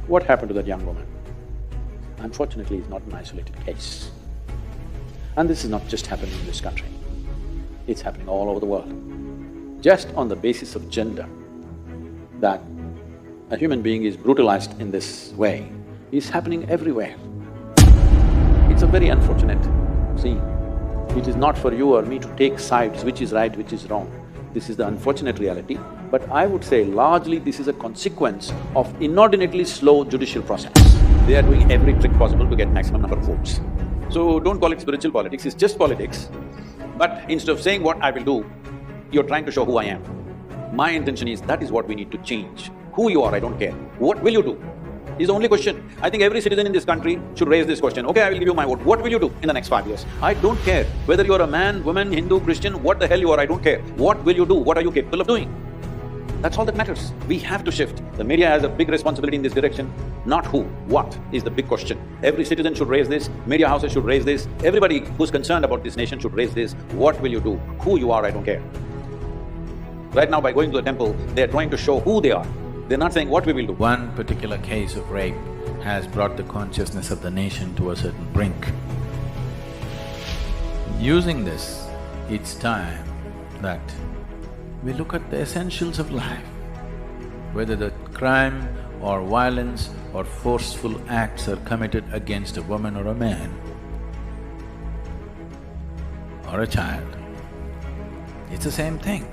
What happened to that young woman? Unfortunately, it's not an isolated case. And this is not just happening in this country, it's happening all over the world. Just on the basis of gender, that a human being is brutalized in this way is happening everywhere. It's a very unfortunate scene. It is not for you or me to take sides, which is right, which is wrong. This is the unfortunate reality, but I would say largely this is a consequence of inordinately slow judicial process. They are doing every trick possible to get maximum number of votes. So don't call it spiritual politics, it's just politics. But instead of saying what I will do, you're trying to show who I am. My intention is that is what we need to change. Who you are, I don't care. What will you do? Is the only question. I think every citizen in this country should raise this question. Okay, I will give you my vote. What will you do in the next 5 years? I don't care whether you're a man, woman, Hindu, Christian, what the hell you are, I don't care. What will you do? What are you capable of doing? That's all that matters. We have to shift. The media has a big responsibility in this direction, not who, what is the big question. Every citizen should raise this, media houses should raise this, everybody who's concerned about this nation should raise this. What will you do? Who you are, I don't care. Right now, by going to the temple, they're trying to show who they are. They're not saying what we will do. One particular case of rape has brought the consciousness of the nation to a certain brink. Using this, it's time that we look at the essentials of life. Whether the crime or violence or forceful acts are committed against a woman or a man or a child, it's the same thing.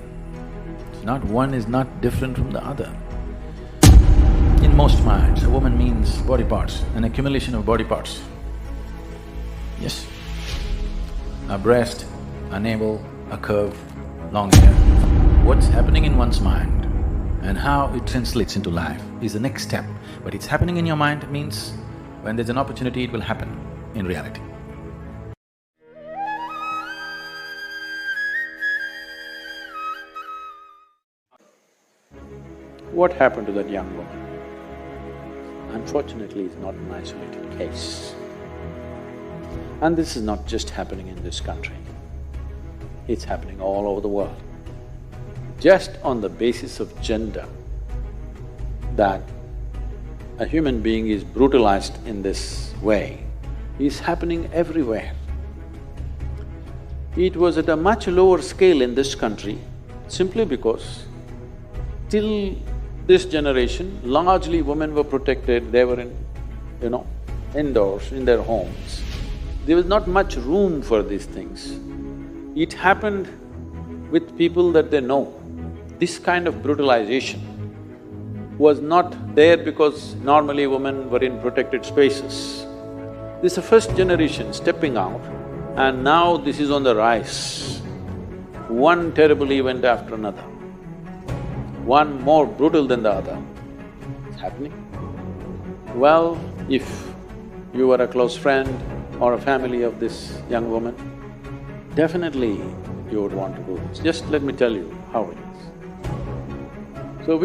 It's not… one is not different from the other. In most minds, a woman means body parts, an accumulation of body parts. Yes. A breast, a navel, a curve, long hair. What's happening in one's mind and how it translates into life is the next step. But it's happening in your mind means when there's an opportunity, it will happen in reality. What happened to that young woman? Unfortunately, it's not an isolated case. And this is not just happening in this country, it's happening all over the world. Just on the basis of gender, that a human being is brutalized in this way is happening everywhere. It was at a much lower scale in this country simply because till this generation, largely women were protected, they were indoors, in their homes. There was not much room for these things. It happened with people that they know. This kind of brutalization was not there because normally women were in protected spaces. This is the first generation stepping out, and now this is on the rise. One terrible event after another, one more brutal than the other. It's happening. Well, if you were a close friend or a family of this young woman, definitely you would want to do this. Just let me tell you how it is. So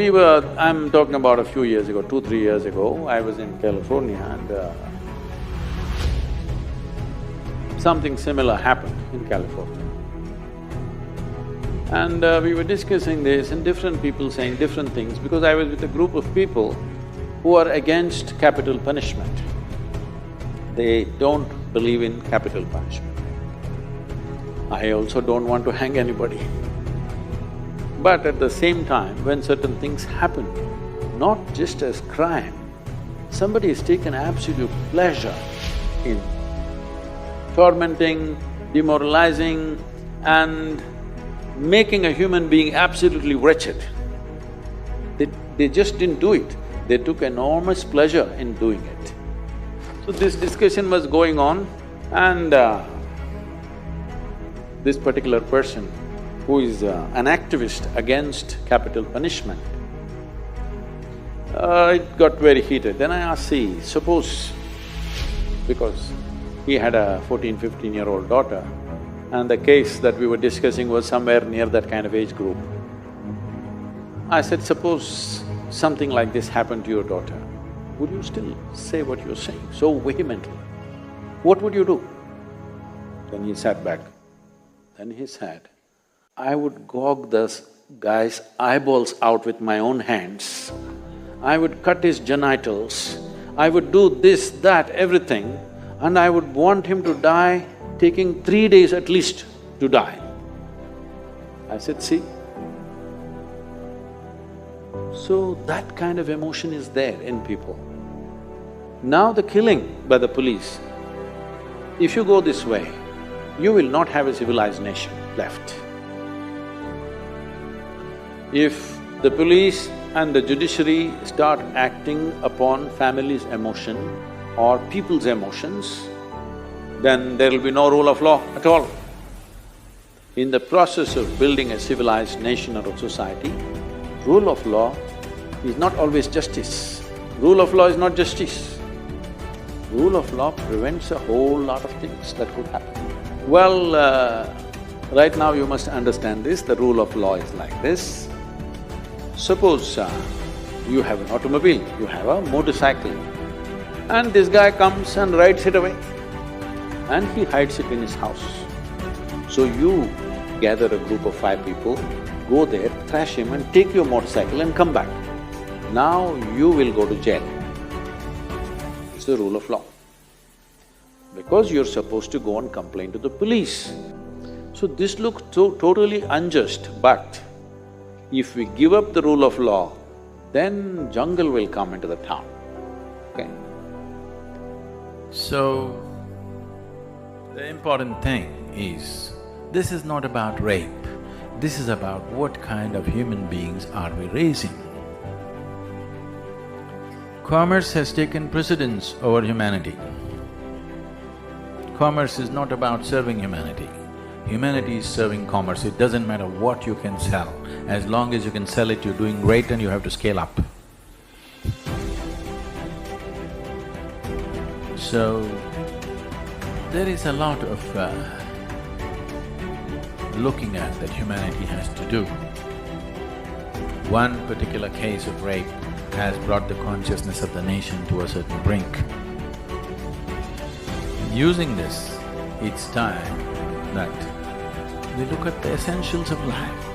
I'm talking about a few years ago, 2-3 years ago, I was in California and something similar happened in California. And we were discussing this and different people saying different things because I was with a group of people who are against capital punishment. They don't believe in capital punishment. I also don't want to hang anybody. But at the same time, when certain things happen, not just as crime, somebody has taken absolute pleasure in tormenting, demoralizing and making a human being absolutely wretched. They just didn't do it, they took enormous pleasure in doing it. So this discussion was going on and this particular person who is an activist against capital punishment, it got very heated. Then I asked, see, suppose… because he had a 14-15-year-old daughter and the case that we were discussing was somewhere near that kind of age group. I said, suppose something like this happened to your daughter, would you still say what you're saying so vehemently? What would you do? Then he sat back. Then he said, I would gouge this guy's eyeballs out with my own hands. I would cut his genitals I would do this, that, everything, and I would want him to die, taking 3 days at least to die. I said, see? So that kind of emotion is there in people. Now the killing by the police, if you go this way, you will not have a civilized nation left. If the police and the judiciary start acting upon families' emotion or people's emotions, then there will be no rule of law at all. In the process of building a civilized nation or a society, rule of law is not always justice. Rule of law is not justice. Rule of law prevents a whole lot of things that could happen. Well, right now you must understand this, the rule of law is like this. Suppose you have an automobile, you have a motorcycle, and this guy comes and rides it away, and he hides it in his house. So you gather a group of 5 people, go there, thrash him and take your motorcycle and come back. Now you will go to jail. It's the rule of law. Because you're supposed to go and complain to the police. So this looks totally unjust, but if we give up the rule of law, then jungle will come into the town, okay? So, the important thing is, this is not about rape, this is about what kind of human beings are we raising. Commerce has taken precedence over humanity. Commerce is not about serving humanity. Humanity is serving commerce. It doesn't matter what you can sell. As long as you can sell it, you're doing great and you have to scale up. So, there is a lot of looking at that humanity has to do. One particular case of rape has brought the consciousness of the nation to a certain brink. Using this, it's time that we look at the essentials of life.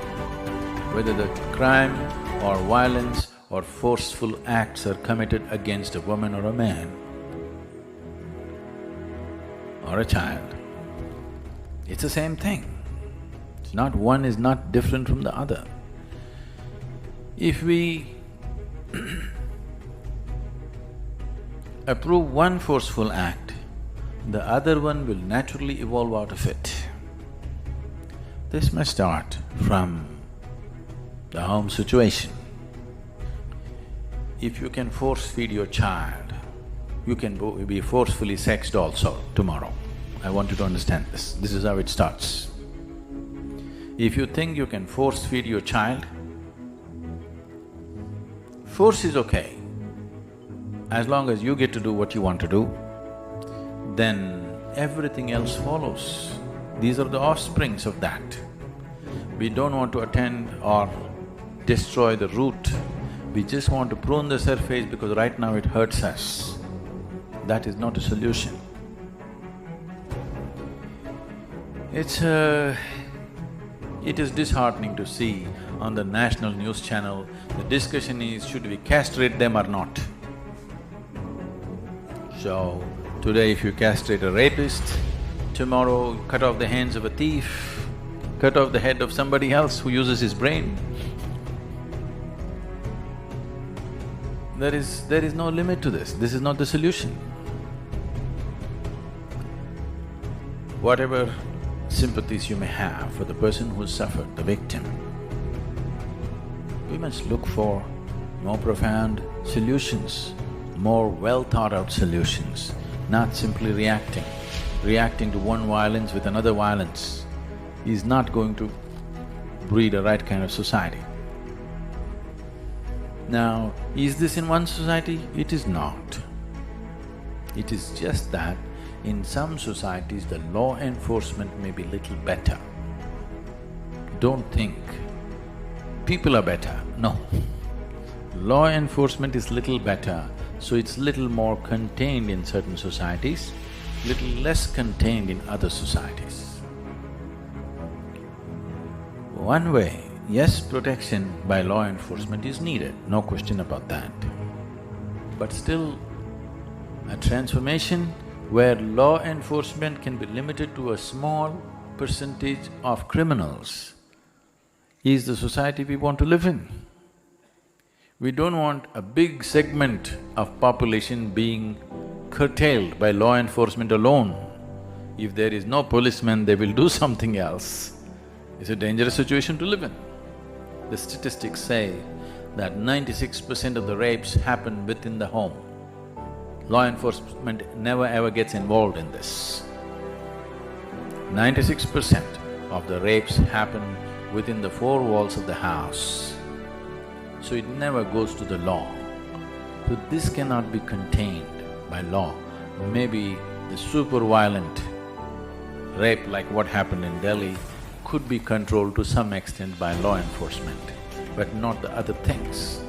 Whether the crime or violence or forceful acts are committed against a woman or a man or a child, it's the same thing. It's not… one is not different from the other. If we approve one forceful act, the other one will naturally evolve out of it. This must start from the home situation. If you can force-feed your child, you can be forcefully sexed also tomorrow. I want you to understand this. This is how it starts. If you think you can force-feed your child, force is okay. As long as you get to do what you want to do, then everything else follows. These are the offsprings of that. We don't want to attend or destroy the root, we just want to prune the surface because right now it hurts us. That is not a solution. It is disheartening to see on the national news channel, the discussion is, should we castrate them or not? So, today if you castrate a rapist, tomorrow cut off the hands of a thief, cut off the head of somebody else who uses his brain. There is no limit to this. This is not the solution. Whatever sympathies you may have for the person who suffered, the victim, we must look for more profound solutions, more well-thought-out solutions, not simply reacting. Reacting to one violence with another violence is not going to breed a right kind of society. Now, is this in one society? It is not. It is just that in some societies the law enforcement may be little better. Don't think people are better, no. Law enforcement is little better, so it's little more contained in certain societies, little less contained in other societies. One way, yes, protection by law enforcement is needed, no question about that. But still, A transformation where law enforcement can be limited to a small percentage of criminals is the society we want to live in. We don't want a big segment of population being curtailed by law enforcement alone. If there is no policeman, they will do something else. It's a dangerous situation to live in. The statistics say that 96% of the rapes happen within the home. Law enforcement never ever gets involved in this. 96% of the rapes happen within the four walls of the house. So it never goes to the law. So this cannot be contained by law. Maybe the super violent rape like what happened in Delhi could be controlled to some extent by law enforcement, but not the other things.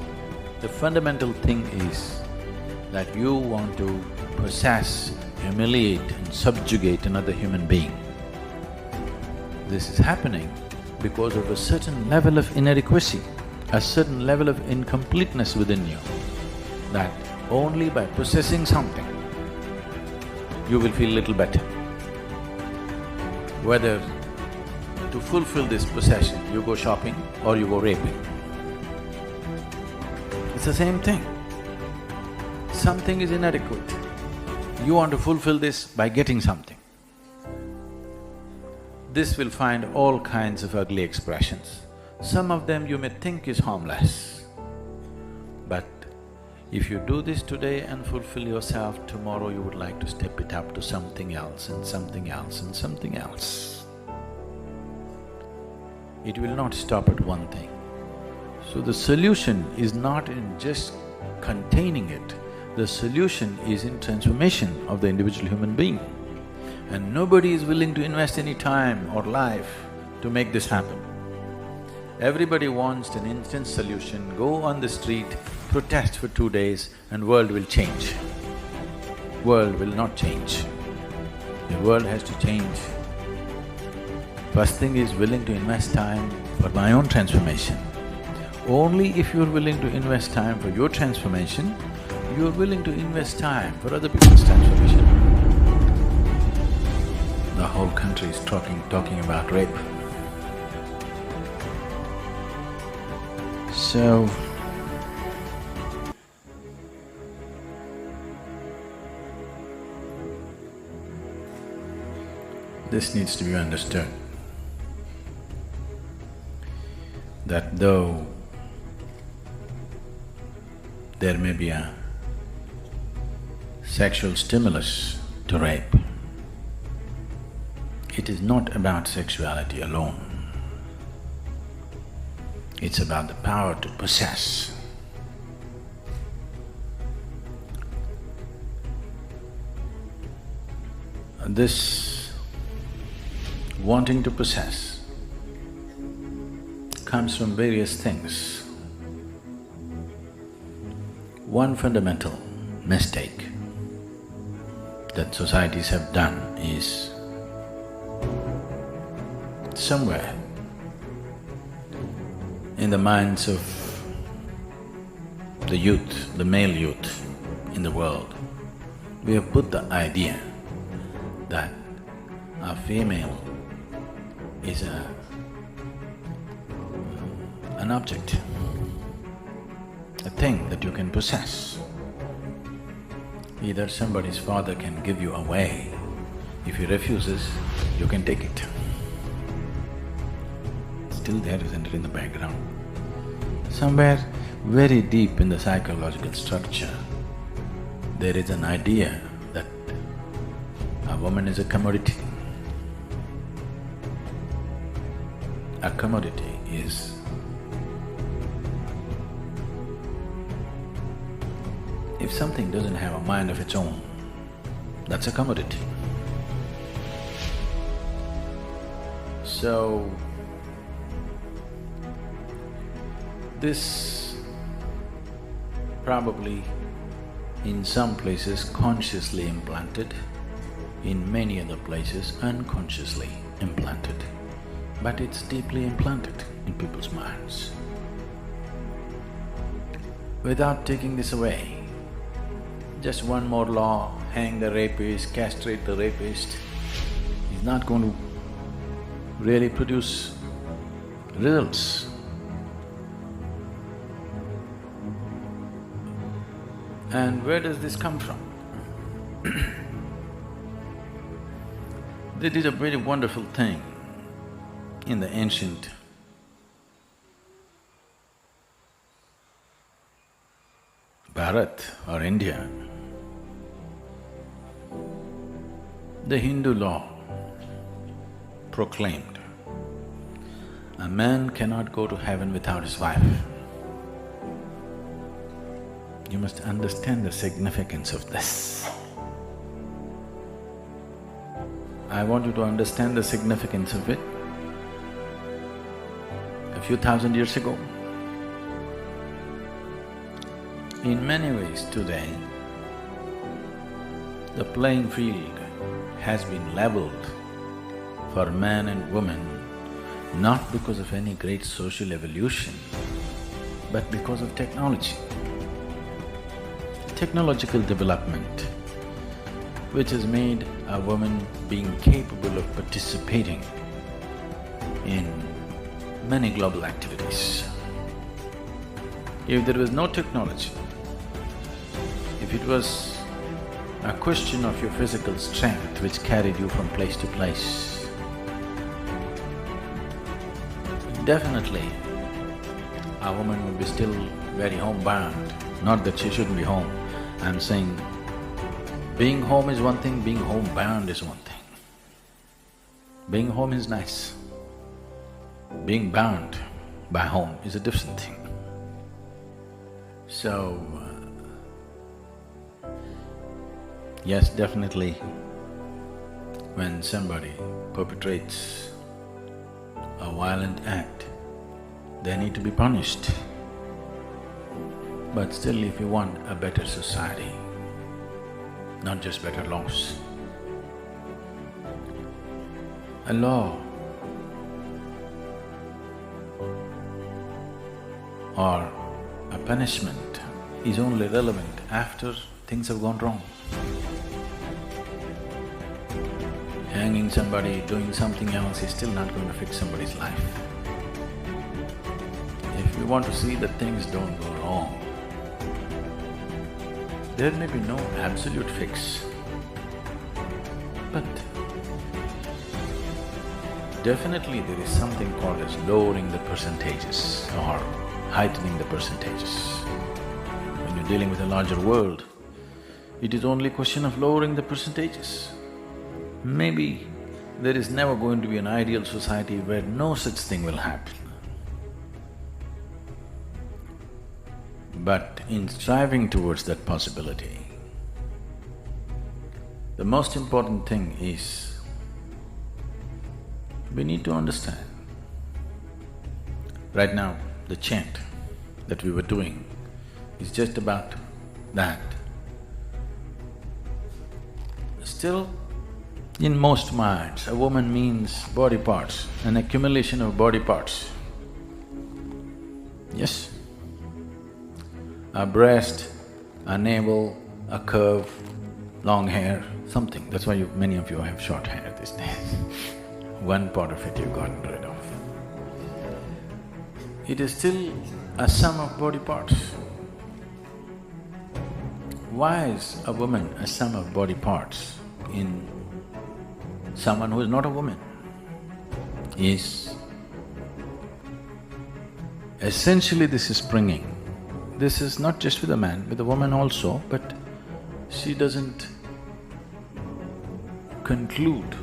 The fundamental thing is that you want to possess, humiliate and subjugate another human being. This is happening because of a certain level of inadequacy, a certain level of incompleteness within you, that only by possessing something, you will feel little better. Whether to fulfill this possession, you go shopping or you go raping. It's the same thing. Something is inadequate. You want to fulfill this by getting something. This will find all kinds of ugly expressions. Some of them you may think is harmless, but if you do this today and fulfill yourself, tomorrow you would like to step it up to something else and something else and something else. It will not stop at one thing. So the solution is not in just containing it, the solution is in transformation of the individual human being. And nobody is willing to invest any time or life to make this happen. Everybody wants an instant solution, go on the street, protest for 2 days and world will change. World will not change. The world has to change. First thing is willing to invest time for my own transformation. Only if you're willing to invest time for your transformation, you're willing to invest time for other people's transformation. The whole country is talking about rape. So, this needs to be understood, that though there may be a sexual stimulus to rape, it is not about sexuality alone. It's about the power to possess. This wanting to possess comes from various things. One fundamental mistake that societies have done is somewhere in the minds of the youth, the male youth in the world, we have put the idea that a female is an object, a thing that you can possess. Either somebody's father can give you away, if he refuses, you can take it. Still there, isn't it, in the background? Somewhere very deep in the psychological structure, there is an idea that a woman is a commodity. A commodity is if something doesn't have a mind of its own, that's a commodity. So, this probably in some places consciously implanted, in many other places unconsciously implanted, but it's deeply implanted in people's minds. Without taking this away, just one more law, hang the rapist, castrate the rapist, is not going to really produce results. And where does this come from? They did a very wonderful thing in the ancient Bharat or India. The Hindu law proclaimed, a man cannot go to heaven without his wife. You must understand the significance of this. I want you to understand the significance of it. A few thousand years ago, in many ways today, the playing field has been leveled for man and woman, not because of any great social evolution, but because of technology. Technological development, which has made a woman being capable of participating in many global activities. If there was no technology, if it was a question of your physical strength which carried you from place to place, definitely a woman would be still very homebound. Not that she shouldn't be home, I'm saying being home is one thing, being homebound is one thing. Being home is nice. Being bound by home is a different thing. So, yes, definitely, when somebody perpetrates a violent act, they need to be punished. But still, if you want a better society, not just better laws, a law or a punishment is only relevant after things have gone wrong. Hanging somebody, doing something else is still not going to fix somebody's life. If we want to see that things don't go wrong, there may be no absolute fix, but definitely there is something called as lowering the percentages or heightening the percentages. When you're dealing with a larger world, it is only a question of lowering the percentages. Maybe there is never going to be an ideal society where no such thing will happen. But in striving towards that possibility, the most important thing is we need to understand. Right now, the chant that we were doing is just about that. Still, in most minds, a woman means body parts, an accumulation of body parts. Yes? A breast, a navel, a curve, long hair, something. That's why many of you have short hair these days. One part of it you've gotten rid of. It is still a sum of body parts. Why is a woman a sum of body parts in someone who is not a woman? Is essentially this is springing. This is not just with a man, with a woman also, but she doesn't conclude,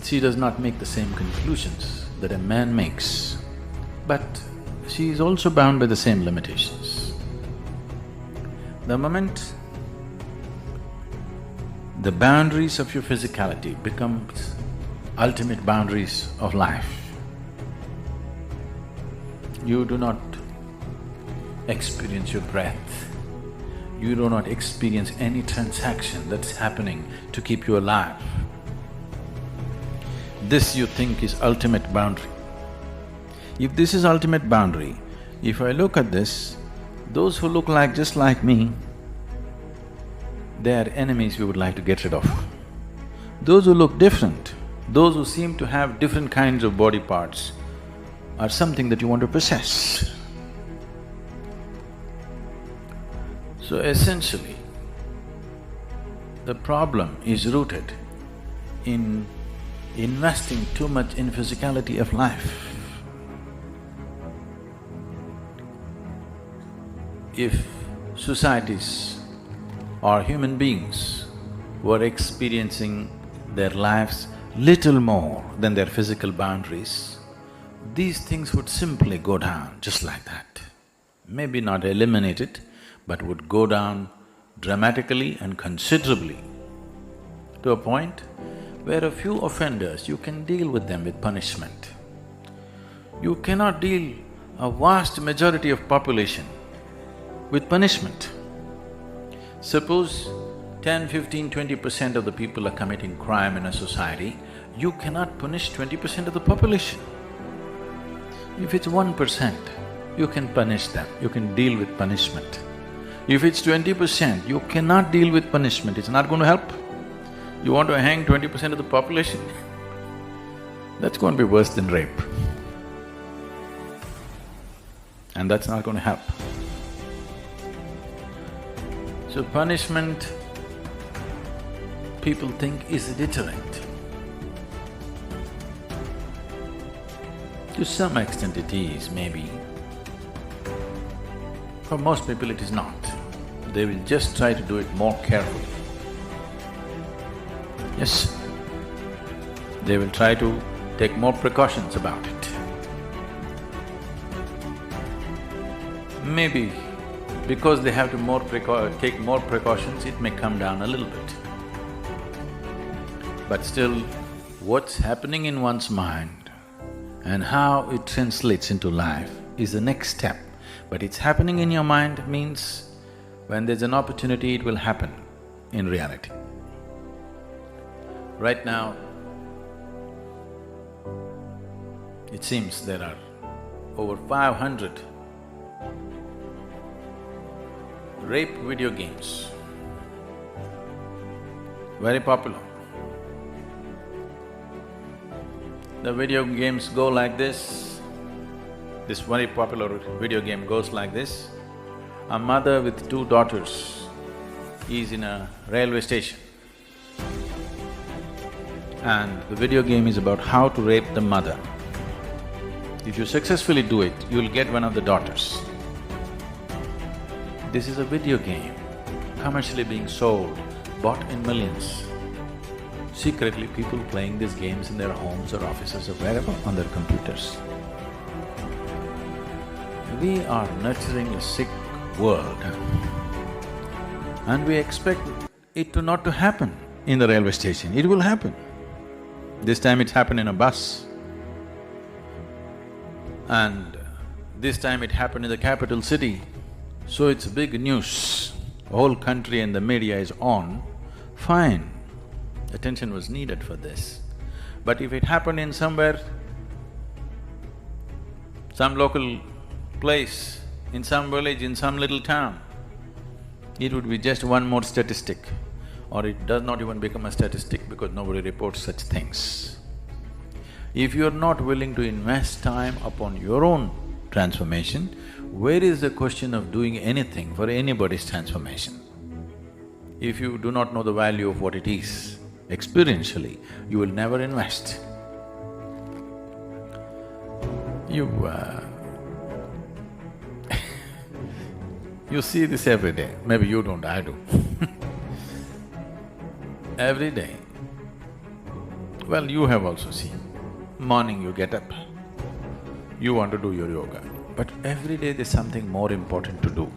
she does not make the same conclusions that a man makes, but she is also bound by the same limitations. The moment the boundaries of your physicality becomes ultimate boundaries of life, you do not experience your breath, you do not experience any transaction that's happening to keep you alive. This you think is ultimate boundary. If this is ultimate boundary, if I look at this, those who look just like me, they are enemies we would like to get rid of. Those who look different, those who seem to have different kinds of body parts are something that you want to possess. So essentially, the problem is rooted in investing too much in physicality of life. If societies or human beings were experiencing their lives little more than their physical boundaries, these things would simply go down just like that. Maybe not eliminated, but would go down dramatically and considerably, to a point where a few offenders, you can deal with them with punishment. You cannot deal a vast majority of population with punishment. Suppose 10, 15, 20% of the people are committing crime in a society, you cannot punish 20% of the population. If it's 1%, you can punish them, you can deal with punishment. If it's 20%, you cannot deal with punishment, it's not going to help. You want to hang 20% of the population? That's going to be worse than rape. And that's not going to help. So punishment, people think, is a deterrent. To some extent it is, maybe. For most people it is not. They will just try to do it more carefully. Yes, they will try to take more precautions about it. Maybe because they have to take more precautions, it may come down a little bit. But still, what's happening in one's mind and how it translates into life is the next step. But it's happening in your mind means when there's an opportunity, it will happen in reality. Right now, it seems there are over 500 rape video games, very popular. The video games go like this. This very popular video game goes like this. A mother with two daughters is in a railway station, and the video game is about how to rape the mother. If you successfully do it, you'll get one of the daughters. This is a video game, commercially being sold, bought in millions. Secretly, people playing these games in their homes or offices or wherever on their computers. We are nurturing a sick world, and we expect it not to happen in the railway station. It will happen. This time it's happened in a bus, and this time it happened in the capital city. So it's big news, the whole country and the media is on, fine, attention was needed for this. But if it happened in somewhere, some local place, in some village, in some little town, it would be just one more statistic, or it does not even become a statistic because nobody reports such things. If you're not willing to invest time upon your own transformation, where is the question of doing anything for anybody's transformation? If you do not know the value of what it is experientially, you will never invest. You see this every day, maybe you don't, I do. Every day. Well, you have also seen. Morning you get up, you want to do your yoga, but every day there's something more important to do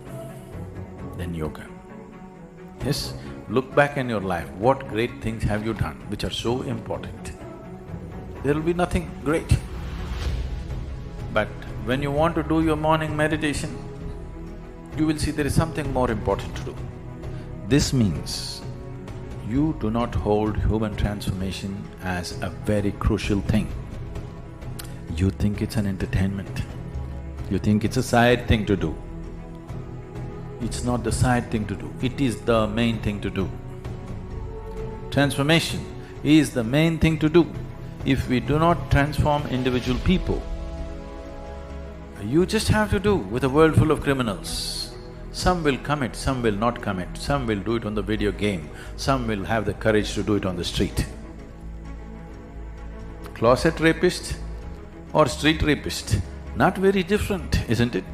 than yoga. Yes, look back in your life, what great things have you done which are so important? There will be nothing great. But when you want to do your morning meditation, you will see there is something more important to do. This means you do not hold human transformation as a very crucial thing. You think it's an entertainment, you think it's a side thing to do. It's not the side thing to do, it is the main thing to do. Transformation is the main thing to do. If we do not transform individual people, you just have to do with a world full of criminals. Some will commit, some will not commit, some will do it on the video game, some will have the courage to do it on the street. Closet rapist or street rapist, not very different, isn't it?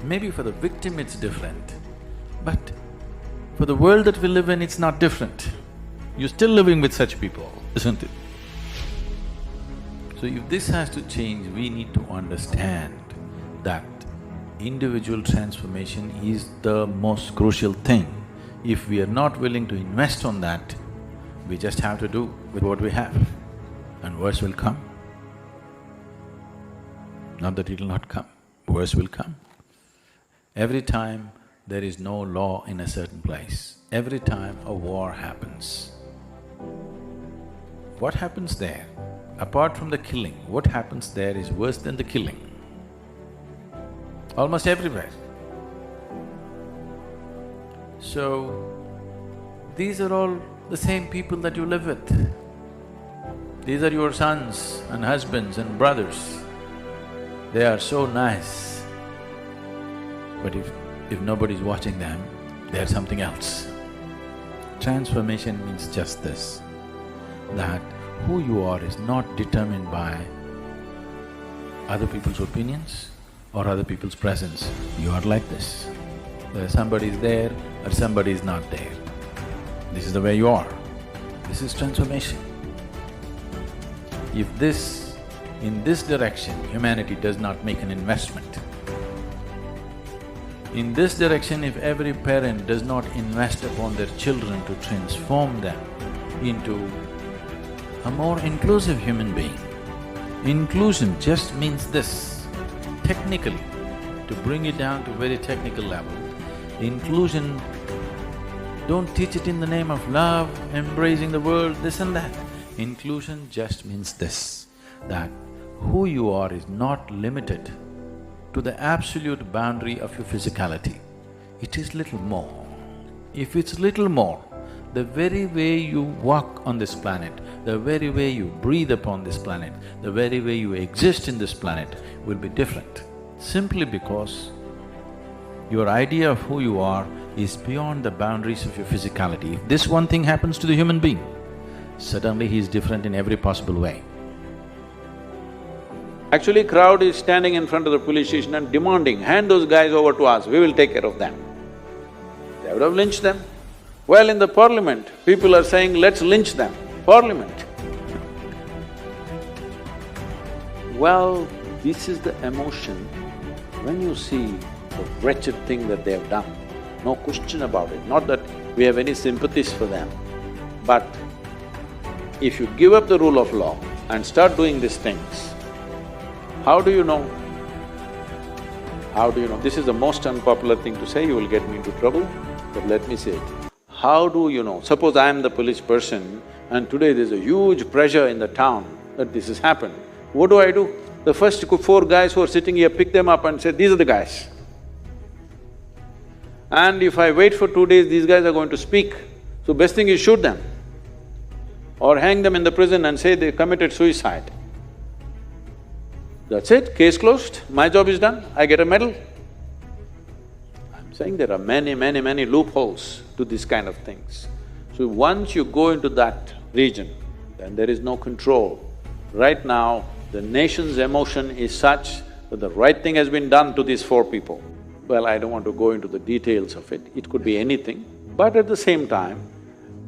Maybe for the victim it's different, but for the world that we live in, it's not different. You're still living with such people, isn't it? So if this has to change, we need to understand that individual transformation is the most crucial thing. If we are not willing to invest on that, we just have to do with what we have, and worse will come. Not that it'll not come, worse will come. Every time there is no law in a certain place, every time a war happens, what happens there? Apart from the killing, what happens there is worse than the killing. Almost everywhere. So, these are all the same people that you live with. These are your sons and husbands and brothers. They are so nice. But if nobody's watching them, they're something else. Transformation means just this, that who you are is not determined by other people's opinions or other people's presence. You are like this. Whether somebody is there or somebody is not there. This is the way you are. This is transformation. If in this direction, humanity does not make an investment, in this direction, if every parent does not invest upon their children to transform them into a more inclusive human being. Inclusion just means this, technically, to bring it down to a very technical level. Inclusion, don't teach it in the name of love, embracing the world, this and that. Inclusion just means this, that who you are is not limited to the absolute boundary of your physicality. It is little more. If it's little more, the very way you walk on this planet, the very way you breathe upon this planet, the very way you exist in this planet will be different, simply because your idea of who you are is beyond the boundaries of your physicality. If this one thing happens to the human being, suddenly he is different in every possible way. Actually, crowd is standing in front of the police station and demanding, hand those guys over to us, we will take care of them. They would have lynched them. Well, in the parliament, people are saying, let's lynch them. Parliament. Well, this is the emotion when you see the wretched thing that they have done. No question about it, not that we have any sympathies for them. But if you give up the rule of law and start doing these things, how do you know? How do you know? This is the most unpopular thing to say, you will get me into trouble, but let me say it. How do you know? Suppose I am the police person and today there's a huge pressure in the town that this has happened. What do? The first 4 guys who are sitting here pick them up and say, these are the guys. And if I wait for 2 days, these guys are going to speak, so best thing is shoot them or hang them in the prison and say they committed suicide. That's it, case closed, my job is done, I get a medal. I'm saying there are many loopholes to these kind of things. So once you go into that region, then there is no control. Right now, the nation's emotion is such that the right thing has been done to these 4 people. Well, I don't want to go into the details of it could be anything. But at the same time,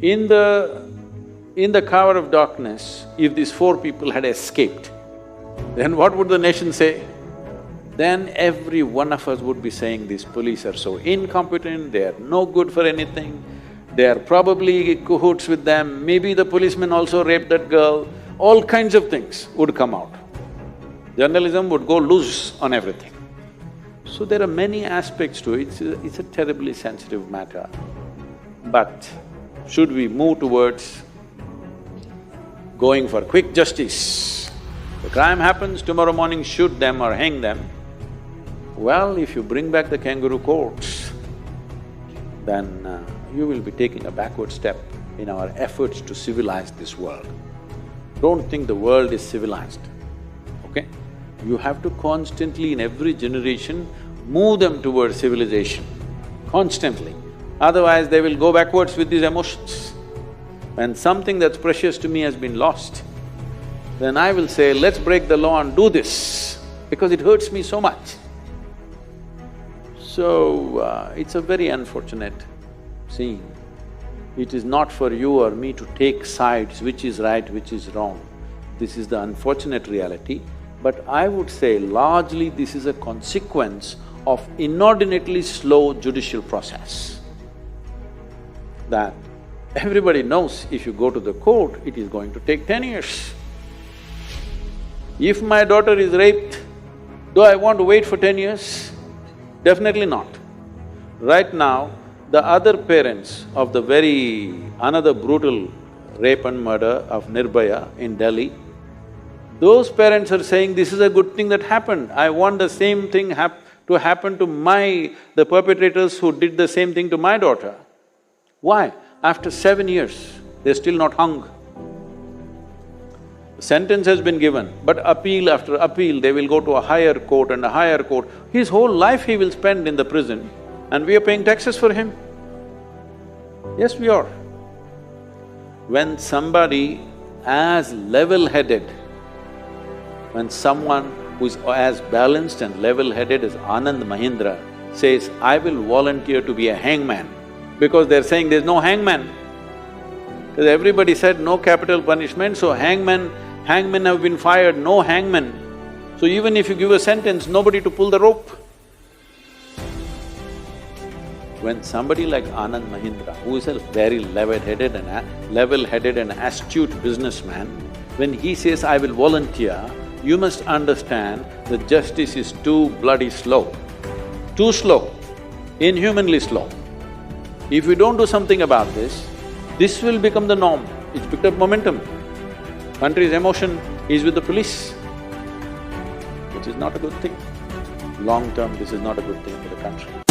in the cover of darkness, if these 4 people had escaped, then what would the nation say? Then every one of us would be saying, these police are so incompetent, they are no good for anything, they are probably cahoots with them, maybe the policeman also raped that girl, all kinds of things would come out. Journalism would go loose on everything. So there are many aspects to it, it's a terribly sensitive matter. But should we move towards going for quick justice? The crime happens, tomorrow morning shoot them or hang them. Well, if you bring back the kangaroo courts, then you will be taking a backward step in our efforts to civilize this world. Don't think the world is civilized, okay? You have to constantly, in every generation, move them towards civilization, constantly. Otherwise, they will go backwards with these emotions. When something that's precious to me has been lost, then I will say, let's break the law and do this, because it hurts me so much. So, it's a very unfortunate scene. It is not for you or me to take sides, which is right, which is wrong. This is the unfortunate reality. But I would say largely this is a consequence of inordinately slow judicial process. That everybody knows if you go to the court, it is going to take 10 years. If my daughter is raped, do I want to wait for 10 years? Definitely not. Right now, the other parents of the another brutal rape and murder of Nirbhaya in Delhi, those parents are saying, this is a good thing that happened. I want the same thing to happen to the perpetrators who did the same thing to my daughter. Why? After 7 years, they're still not hung. The sentence has been given, but appeal after appeal, they will go to a higher court and a higher court. His whole life he will spend in the prison, and we are paying taxes for him. Yes, we are. When somebody as level-headed, when someone who is as balanced and level-headed as Anand Mahindra says, I will volunteer to be a hangman, because they're saying there's no hangman. Because everybody said no capital punishment, so hangmen have been fired, no hangman. So even if you give a sentence, nobody to pull the rope. When somebody like Anand Mahindra, who is a very level-headed and astute businessman, when he says, I will volunteer, you must understand that justice is too bloody slow, too slow, inhumanly slow. If you don't do something about this will become the norm. It's picked up momentum. Country's emotion is with the police, which is not a good thing. Long term, this is not a good thing for the country.